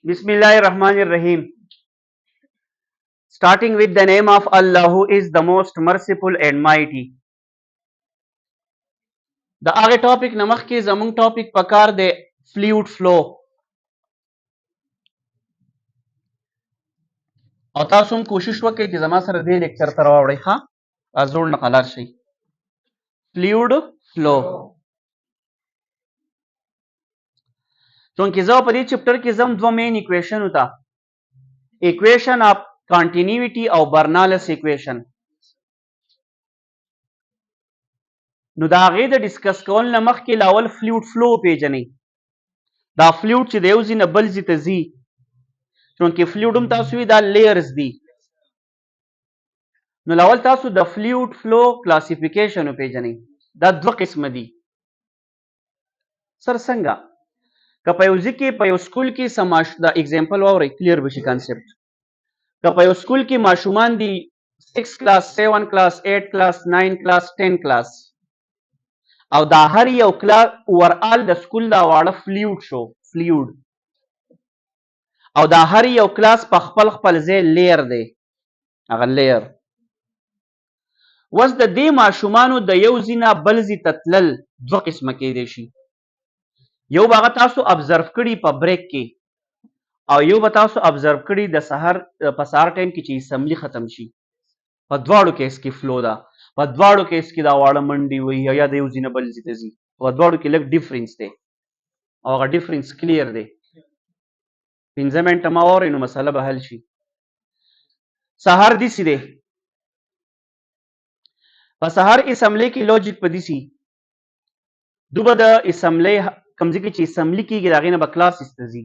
Bismillahir Rahmanir Rahim. Starting with the name of Allah, who is the most merciful and mighty. د هغه ټاپک نه مخکې زموږ ټاپک پکار دی فلویډ فلو او تاسو هم کوشش وکړئ چې زما سره دې لیکچر ته راوړئ ښه ازوړ نه قلار شي فلویډ فلو چونکې زه په دې چپټر کې زم دوه مین ایکویشن وتا ایکویشن اف کنټینیوټي او برنالس ایکویشن نو دا هغې د ډسکس کول نه مخکې لاول فلویډ فلو پیژنئ دا فلویډ چې د یو ځای نه بل ځای ته ځي چونکې فلویډ هم تاسو وي دا لیئرز دي نو لاول تاسو د فلویډ فلو کلاسیفیکیشن وپیژنئ دا دوه قسمه دي سر څنګه که په یو ځای کې په یو سکول کې دا اگزامپل واورئ کلیر بشي کانسپټ که په یو سکول کې ماشومان دي 6 کلاس 7 کلاس 8 کلاس 9 کلاس 10 کلاس او دا هر یو کلاس اوورال د سکول دا واړه فلویډ شو فلویډ او دا هر یو کلاس په خپل خپل ځای لیر دی هغه لیر اوس د دې ماشومانو د یو ځای نه بل ځای ته تلل دوه قسمه کیدی شي یو به هغه تاسو ابزرو کړي په بریک کې او یو به تاسو ابزرو کړي د سحر په سهار ټایم کې چې اسمبلی ختم شي په دواړو کیس کې فلو ده په دواړو کیس کې دا واړه منډې وي یا د یو ځای نه بل ځای ته ځي په دواړو کې لږ ډیفرنس دی او هغه ډیفرنس کلیر دی 15 منټه ما واورئ نو مسله به حل شي سهار داسې دی په سهار اسمبلی کې لوجیک په داسې دوی به د اسمبلی کوم ځای کې چې اسمبلی کېږي د هغې نه به کلاسز ته ځي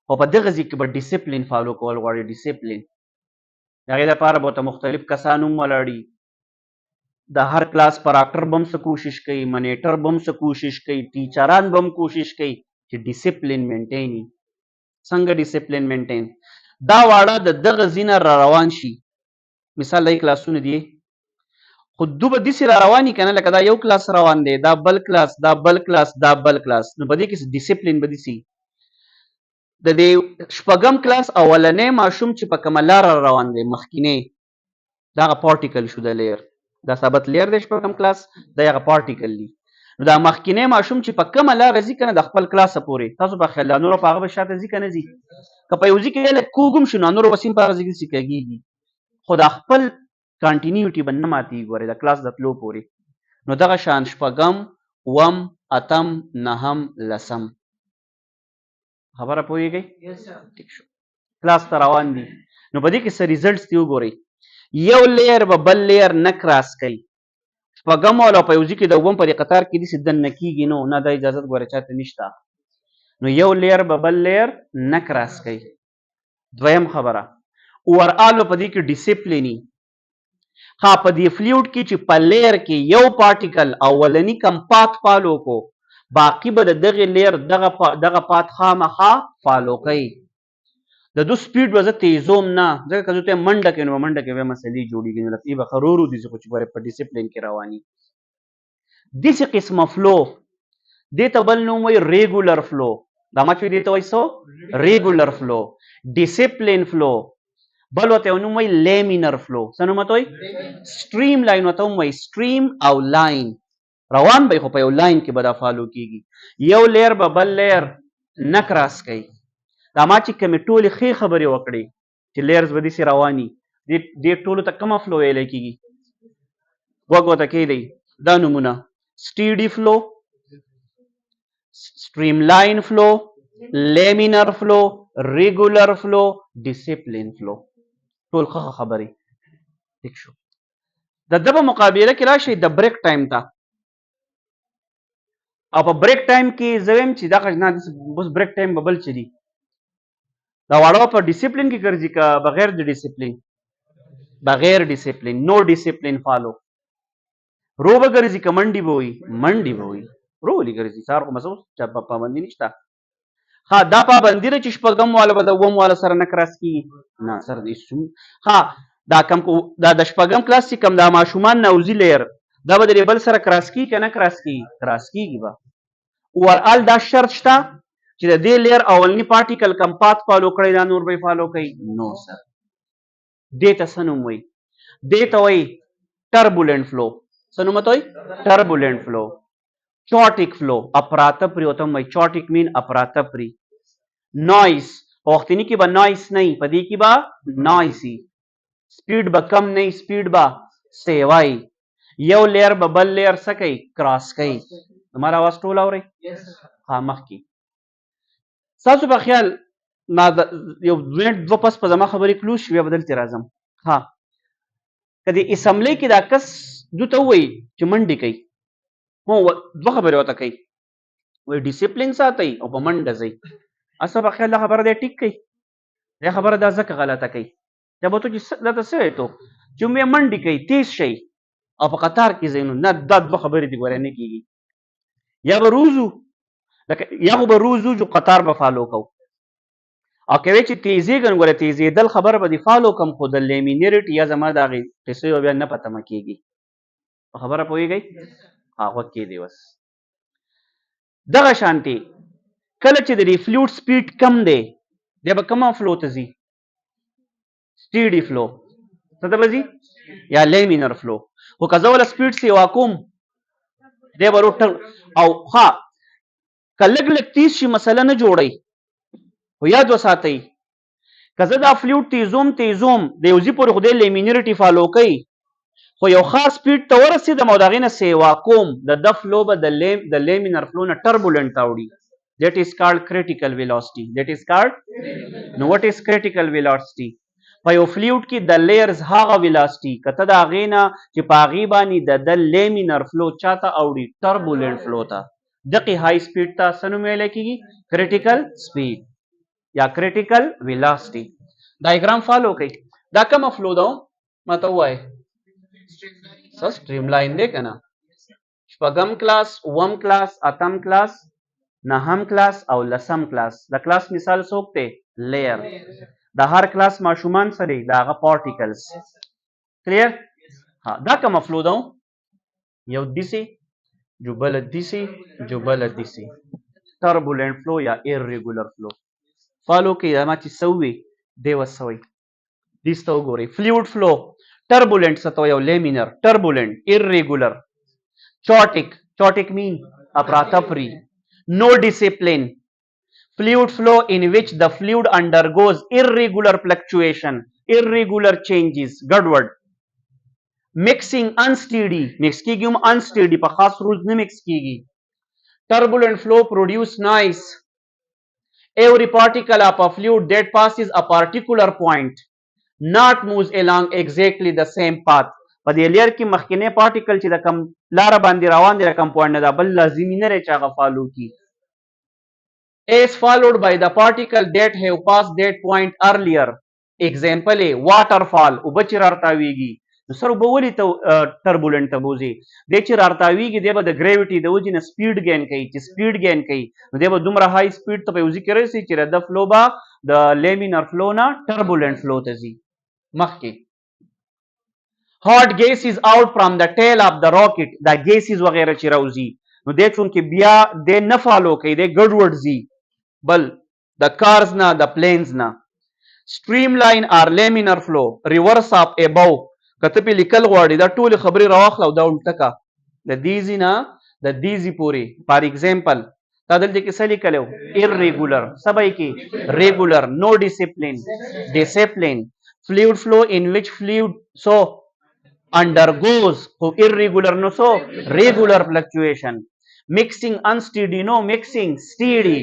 او په دغه ځای کې به ډسپلین فالو کول غواړي ډسپلین د هغې دپاره به ورته مختلف کسان هم ولاړي د هر کلاس پراکټر به هم څه کوشش کوي منیټر به هم څه کوشش کوي ټیچران به هم کوشش کوي چې ډسپلین مینټین وي څنګه ډسپلین مینټین دا واړه د دغه ځای نه را روان شي مثال دا کلاسونه دي خو دوی به داسې را روان وي که نه لکه دا یو کلاس روان دی دا بل کلاس دا بل کلاس دا بل کلاس نو په دې کې ډسپلین به داسې د دې شپږم کلاس اولنی ماشوم چې په کومه لاره روان دی مخکینی دا هغه پارټیکل شو د لیر دا ثابت لیر دی شپږم کلاس دا هغه پارټیکل دي نو دا مخکینی ماشوم چې په کومه لاره ځي که نه د خپل کلاسه پورې تاسو په خیال دا نور په هغه به شاته ځي که نه ځي که په یو ځای کې لږ کوږ هم شو نو نور به په هغه ځای کې کږېږي خو دا خپل کانټینیوټي به نه ماتېږي ګورئ د کلاس د تلو پورې نو دغه شان شپږم اووم اتم نهم لسم خبره پوهېږئ ټیک شو کلاس ته روان دي نو په دې کې څه ریزلټس دي وګورئ یو لیر به بل لیر نه کراس کوي شپږم والا په یو ځای کې د اووم په دې قطار کې داسې دننه کېږي نو نه دا اجازت ګوره چاته نشته نو یو لیر به بل لیر نه کراس کوي دویم خبره اوورآل په دې کې ډسپلیني ها په دې فلویډ کې چې په لیر کې یو پارټیکل اولنی کم پات فالو کو باقی به د دغه لیر دغه پات خامخا فالو کوي د دو سپیډ به زه تیزوم نه ځکه که زه ته منډه کوي نو منډه کې بیا مسلې جوړېږي نو لکه به خرورو دي خو چې ګورې په ډسپلین کې رواني داسې قسمه فلو دې ته بل نوم وایي ریګولر فلو دا ما چې دې ته وایي څه ریګولر فلو ډسپلین فلو بل ورته یو نوم وایي لیمینر فلو څه نوم ورته وایي سټریم لاین ورته هم وایي سټریم او لاین روان به خو په یو لاین کې به دا فالو کېږي یو لیر به بل لیر نه کراس کوي دا ما چې کومې ټولې ښې خبرې وکړې چې لیرز به داسې رواني دې ټولو ته کومه فلو ویلی کېږي غوږ ورته کېدی دا نومونه سټیډي فلو سټریم لاین فلو لیمینر فلو ریګولر فلو ډسپلین فلو ټول ښه خبرې ټیک شو د ده په مقابله کې راشئ د بریک ټایم ته او په بریک ټایم کې زه وایم چې دغه نه بس بریک ټایم به بل څه دي دا واړه په ډسپلین کې ګرځي که بغیر د ډسپلین بغیر ډسپلین نو ډسپلین فالو رو به ګرځي که منډې به وي منډې به وي رو ولې ګرځي سهار خو مسه چا پابندي نشته ها دا پابندي ده چې شپږم والا به د اووم والا سره نه کراس کېږي نه سر ها دا کم دا د شپږم کلاس چې کم دا ماشومان نوزي لیر دا به د بل سره کراس کېږي که نه کراس کېږي کراس کېږي به اوورآل دا شرط شته چې د دې لیر اولنی پارټیکل کم پات فالو کړی دا نور به فالو کوي نو سر دې ته څه نوم وایي دې ته وایي ټربولنٹ فلو څه نوم ته وایي ټربولنٹ فلو چاټیک فلو اپراته پری وته وایي چاټیک مین اپراته پری نوائز وختنی کې به نوائز نه په دې کې به نوائزي سپیډ به کم نه سپیډ به سیوای یو لیر به بل لیر څه کوي کراس کوي زموږ اواز ټول اورئ ها مخکې ستاسو په خیال یو منټ دوه پس په زما خبرې کلوز شي بیا به دلته راځم ها که د اسمبلی کې دا کس دوی ته ووایي چې منډې کوي هو دوه خبرې ورته کوي وایي ډیسپلین ساتئ او په منډه ځئ اصل په خیال دا خبره دی ټیک کوي دا خبره دا ځکه غلطه کوي دا به تو چې دته څه وایي تو چې مې منډې کوي تیز شئ او په قطار کې ځئ نو نه دا دوه خبرې دي ګوره نه کېږي یا به روزو لکه یا خو به روزو چې قطار به فالو کوو او کوي چې تیزیږي نو ګوره تیزېدل خبره به دې فالو کم خو د لیمینیرټ یا زما د هغې قصې به بیا نه پته مه کېږي په خبره پوهېږئ هغه کې دی بس دغه شانتې کله چې د دې فلوډ سپیډ کم دی دی به کومه فلو ته ځي سټیډي فلو څه ته به ځي یا لیمینر فلو خو که زه وله سپیډ سیوا کوم دی به روټ او ها که لږ لږ تیز شي مسله نه جوړئ خو یاد وساتئ که زه دا فلوډ تیزوم د یو ځي پورې خو دی لیمینرټي فالو کوي خو یو خاص سپیډ ته ورسېدم او د هغې نه سیوا کوم د فلو به د لیمینر فلو نه ټربولنټ ته وړي that is called critical velocity no what is critical velocity په یو فلوډ کې د لیئرز هغه ویلاسټي کته د هغې نه چې په هغې باندې د لیمینر فلو چاته اوړي ټربولنټ فلو ته دقې های سپیډ ته څه نوم ویلی کېږي کریټیکل سپیډ یا کریټیکل ویلاسټي ډایګرام فالو کوي دا کومه فلو ده ماته ووایه څه سټریم لاین دی که نه شپږم کلاس اووم کلاس اتم کلاس نهم کلاس او لسم کلاس د کلاس مثال څوک دی لیر د هر کلاس ماشومان سره د هغه پارټیکلز کلیر دا کومه فلو ده یو دیسي جو بل دیسي ټربولنٹ فلو یا ایرریګولر فلو فالو کوي دا ما چې څه ووي دی وسوئ دې ته وګورئ فلوډ فلو ټربولنٹ څه ته وایي او لیمینر ټربولنٹ ایرریګولر چاټیک مین اپراتپری no discipline fluid flow in which the fluid undergoes irregular fluctuation irregular changes ګډوډ mixing unsteady mix کیږي هم unsteady په خاص روز نه mix کیږي turbulent flow produce noise every particle of a fluid that passes a particular point not moves along exactly the same path په دې لیر کې مخکینی پارټیکل چې د کم لاره باندې روان دی د کم پوینټ نه دا بل لازمي نه دی چې هغه فالو کړي is followed by the particle that have passed that point earlier example waterfall اوبه چې رارتاویږي نو سر اوبه ولې ټربولنټ ته بوځي دی چې رارتاویږي دی به د ګریویټي د وجې نه سپیډ ګین کوي چې سپیډ ګین کوي نو دی به دومره های سپیډ ته په یو ځای کې رسي چې د فلو به د لیمینر فلو نه ټربولنټ فلو ته ځي مخکې hot gas is out from the tail of the rocket دا gases وغیره چې راوځي نو دی چونکې بیا دی نه فالو کوي دی ګډوډ ځي بل د کارز نه د پلینز نه سټریم لاین آر لیمینر فلو ریورس اف ابو کته په لیکل غواړي دا ټول خبرې راواخلو دا الټکا د دیزی نه د دیزی پوری فار ایگزامپل تا دلته کې څه لیکلو ایرریګولر سبای کې ریګولر نو ډیسپلین fluid flow in which fluid so undergoes irregular no so regular fluctuation mixing unsteady no mixing steady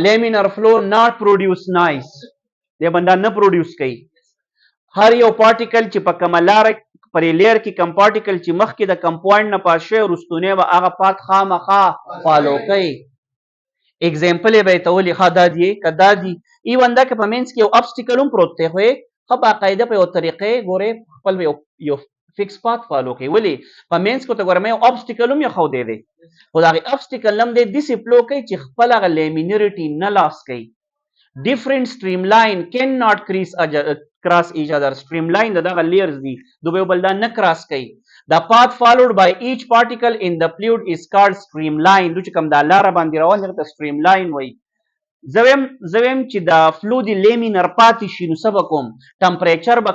laminar flow not produce noise دې بندا نه پروډوس کوي هر یو پارټیکل چې په کومه لار پرې لیر کې کم پارټیکل چې مخکې د کم پوینټ نه پاس شوی وروستونی به هغه پات خامخا فالو کوي اگزامپل یې به یې ته ولیکه دا دی که دا دی ایون دا که په منځ کې یو ابسټیکل هم پروت دی خو یې ښه باقاعده په یو طریقې ګورې خپل یو فکس پات فالو کوي ولې په منځ کې ته ګوره مې یو ابسټیکل هم ایښودی دی خو د هغې ابسټیکل هم دی داسې فلو کوي چې خپل هغه لیمینرټي نه لاس کوي different streamline cannot cross each other streamline دغه layers دي دوی یو بل دا نه کراس کوي The path followed by each particle in the fluid is called streamline. دوی چې کوم دا لاره باندې روان دي هغه ته streamline وایي. زه ویم چې دا فلو د لیمینر پاتې شي نو څه به کوم ټمپریچر به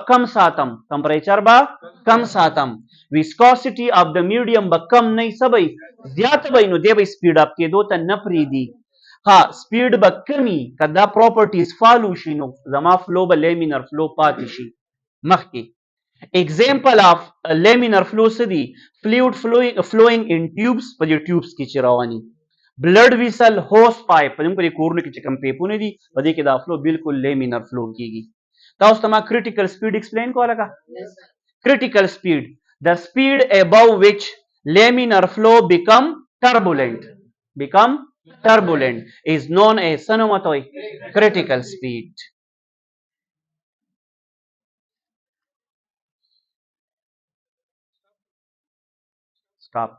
کم ساتم ویسکوسټي اف د میډیم به کم نه څه به زیاته به نو دی به سپیډ اپ کېدو ته نه پرېږدي ها سپیډ به کمي که دا پراپرټیز فالو شي نو زما فلو به لیمینر فلو پاتې شي مخکې example of laminar flow څه دي fluid flowing in tubes په دې ټیوبس کې چې رواني بلډ ویسل هوس پایپ په دې په کورونو کې چې کوم پیپونه دي په دې کې دا فلو بالکل لیمینر فلو کیږي تاسو ته ما کریټیکل سپیډ ایکسپلین کوله کا critical speed the speed above which laminar flow become turbulent is known as sanomatoi critical speed stop